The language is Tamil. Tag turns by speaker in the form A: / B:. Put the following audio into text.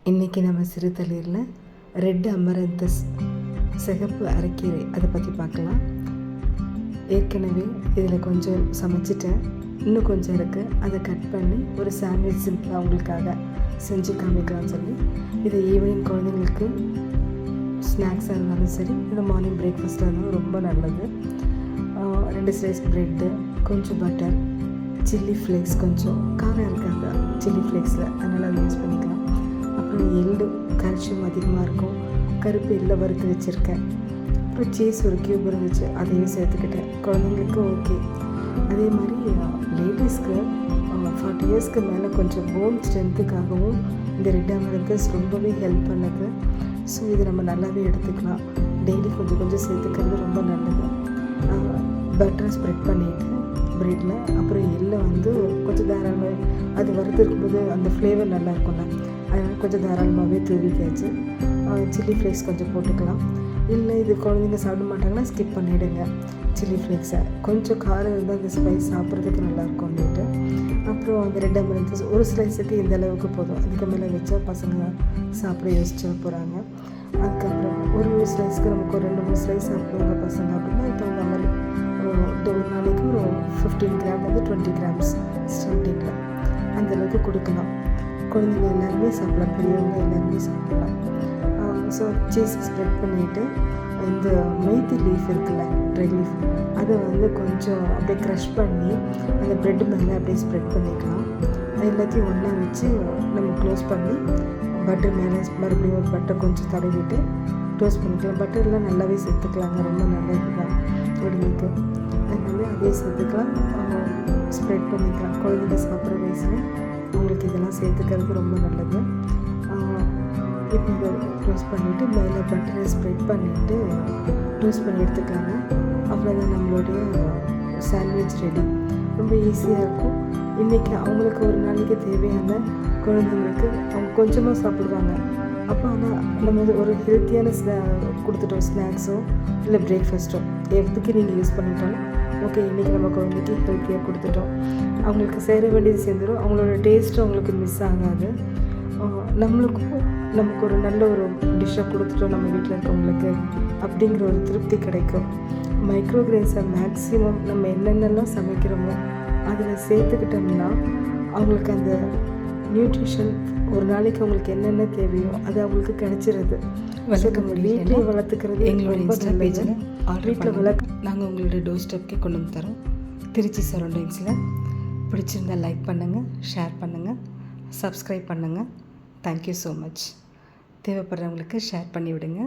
A: இன்றைக்கி நம்ம சிறுதளிரில் ரெட் அமரந்தஸ் சிகப்பு அரைக்கீரை அதை பற்றி பார்க்கலாம். ஏற்கனவே இதில் கொஞ்சம் சமைச்சிட்டேன், இன்னும் கொஞ்சம் இருக்குது. அதை கட் பண்ணி ஒரு சாண்ட்விச் சிம்பிளாக அவங்களுக்காக செஞ்சு காமிக்கலாம்னு சொல்லி இதை ஈவினிங் குழந்தைங்களுக்கு ஸ்நாக்ஸாக இருந்தாலும் சரி, இந்த மார்னிங் பிரேக்ஃபாஸ்ட்டாக இருந்தாலும் ரொம்ப நல்லது. 2 ஸ்லைஸ் ப்ரெட்டு, கொஞ்சம் பட்டர், சில்லி ஃப்ளேக்ஸ், கொஞ்சம் காரம் இருக்காது சில்லி ஃப்ளேக்ஸில், அதனால் அதை யூஸ் பண்ணிக்கலாம். அப்புறம் எள்ளு, கால்சியம் அதிகமாக இருக்கும், கருப்பு எள்ளை வறுத்து வச்சுருக்கேன். அப்புறம் சீஸ் ஒரு கியூப் இருந்துச்சு, அதையும் சேர்த்துக்கிட்டேன். குழந்தைங்களுக்கு ஓகே. அதே மாதிரி லேடிஸ்க்கு 40 இயர்ஸ்க்கு மேலே கொஞ்சம் போன் ஸ்ட்ரென்த்துக்காகவும் இந்த ரெட் அமரந்தஸ் ரொம்பவே ஹெல்ப் பண்ணுது. ஸோ இதை நம்ம நல்லாவே எடுத்துக்கலாம். டெய்லி கொஞ்சம் கொஞ்சம் சேர்த்துக்கிறது ரொம்ப நல்லது. பட்டரை ஸ்ப்ரெட் பண்ணிவிட்டு ப்ரெட்டில், அப்புறம் எள்ளை கொஞ்சம் தாராளமாக, அது வறுத்து இருக்கும்போது அந்த ஃப்ளேவர் நல்லா இருக்கும்ல, அதனால் கொஞ்சம் தாராளமாகவே தூவிக்காச்சு. சில்லி ஃப்ளேக்ஸ் கொஞ்சம் போட்டுக்கலாம். இல்லை இது குழந்தைங்க சாப்பிட மாட்டாங்கன்னா ஸ்கிப் பண்ணிவிடுங்க சில்லி ஃப்ளேக்ஸை. கொஞ்சம் காரம் இருந்தால் அந்த ஸ்பைஸ் சாப்பிட்றதுக்கு நல்லாயிருக்கும் அப்படின்ட்டு. அப்புறம் அந்த ரெட் அமரந்தஸ் ஒரு ஸ்லைஸுக்கு இந்த அளவுக்கு போதும், அதுக்கு மேலே வச்சா பசங்க சாப்பிட யோசிச்சு போகிறாங்க. அதுக்கப்புறம் ஒரு ஸ்லைஸ்க்கு நமக்கு ஒரு 2-3 ஸ்லைஸ் சாப்பிடுவாங்க பசங்க அப்படின்னா, இப்போ அந்த மாதிரி ஒரு நாளைக்கு ஒரு 15 கிராம் 20 கிராம்ஸ் ஸ்டார்டிங்கில் அந்தளவுக்கு கொடுக்கலாம். குழந்தைங்க எல்லாருமே சாப்பிடலாம், பெரியவங்க எல்லாருமே சாப்பிடலாம். ஸோ சீஸ் ஸ்ப்ரெட் பண்ணிவிட்டு இந்த மெய்த்தி லீஃப் இருக்குல்ல, ட்ரை லீஃப், அதை கொஞ்சம் அப்படியே க்ரஷ் பண்ணி அந்த ப்ரெட்டு மேலே அப்படியே ஸ்ப்ரெட் பண்ணிக்கலாம். எல்லாத்தையும் ஒன்றா வச்சு நம்ம க்ளோஸ் பண்ணி பட்டர் மேலே மறுபடியும் ஒரு பட்டர் கொஞ்சம் தடவிட்டு க்ளோஸ் பண்ணிக்கலாம். பட்டர்லாம் நல்லாவே சேர்த்துக்கலாங்க, ரொம்ப நல்லது தான் உடம்புக்கு. அதனால அதே சேர்த்துக்கலாம், ஸ்ப்ரெட் பண்ணிக்கலாம். குழந்தைங்க சாப்பிட்ற வயசில் அவங்களுக்கு இதெல்லாம் சேர்த்துக்கிறது ரொம்ப நல்லது. இப்போ இதை க்ளோஸ் பண்ணிவிட்டு மேலே பட்டரை ஸ்ப்ரெட் பண்ணிவிட்டு க்ளோஸ் பண்ணி எடுத்துக்கலாங்க. அவ்வளோதான், நம்மளுடைய சாண்ட்விச் ரெடி. ரொம்ப ஈஸியாக இருக்கும். இன்றைக்கி அவங்களுக்கு ஒரு நாளைக்கு தேவையான குழந்தைங்களுக்கு அவங்க கொஞ்சமாக சாப்பிடுவாங்க. அப்போ ஆனால் நம்ம ஒரு ஹெல்த்தியான கொடுத்துட்டோம், ஸ்நாக்ஸோ இல்லை பிரேக்ஃபாஸ்ட்டோ எதுக்கு நீங்கள் யூஸ் பண்ணிட்டாலும் ஓகே. இன்றைக்கி நம்ம குழந்தைக்கு ஹெல்த்தியாக கொடுத்துட்டோம், அவங்களுக்கு சேர வேண்டியது சேர்ந்துடும், அவங்களோட டேஸ்ட்டும் அவங்களுக்கு மிஸ் ஆகாது. நமக்கு ஒரு நல்ல ஒரு டிஷ்ஷை கொடுத்துட்டோம் நம்ம வீட்டில் இருக்கவங்களுக்கு அப்படிங்கிற ஒரு திருப்தி கிடைக்கும். மைக்ரோகிரெயின்ஸை மேக்ஸிமம் நம்ம என்னென்னலாம் சமைக்கிறோமோ அதில் சேர்த்துக்கிட்டோம்னா அவங்களுக்கு அந்த நியூட்ரிஷன் ஒரு நாளைக்கு அவங்களுக்கு என்னென்ன தேவையோ அது அவங்களுக்கு கிடைச்சிருது. வீட்டிலே வளர்த்துக்கிறது எங்களோட பேஜில் வீட்டில் நாங்கள் உங்களோட டோர் ஸ்டெப்கே கொண்டு வந்து தரோம், திருச்சி சரௌண்டிங்ஸில். பிடிச்சிருந்தால் லைக் பண்ணுங்கள், ஷேர் பண்ணுங்கள், சப்ஸ்கிரைப் பண்ணுங்கள். Thank you so much. தேவைப்படுறவங்களுக்கு ஷேர் பண்ணி விடுங்க.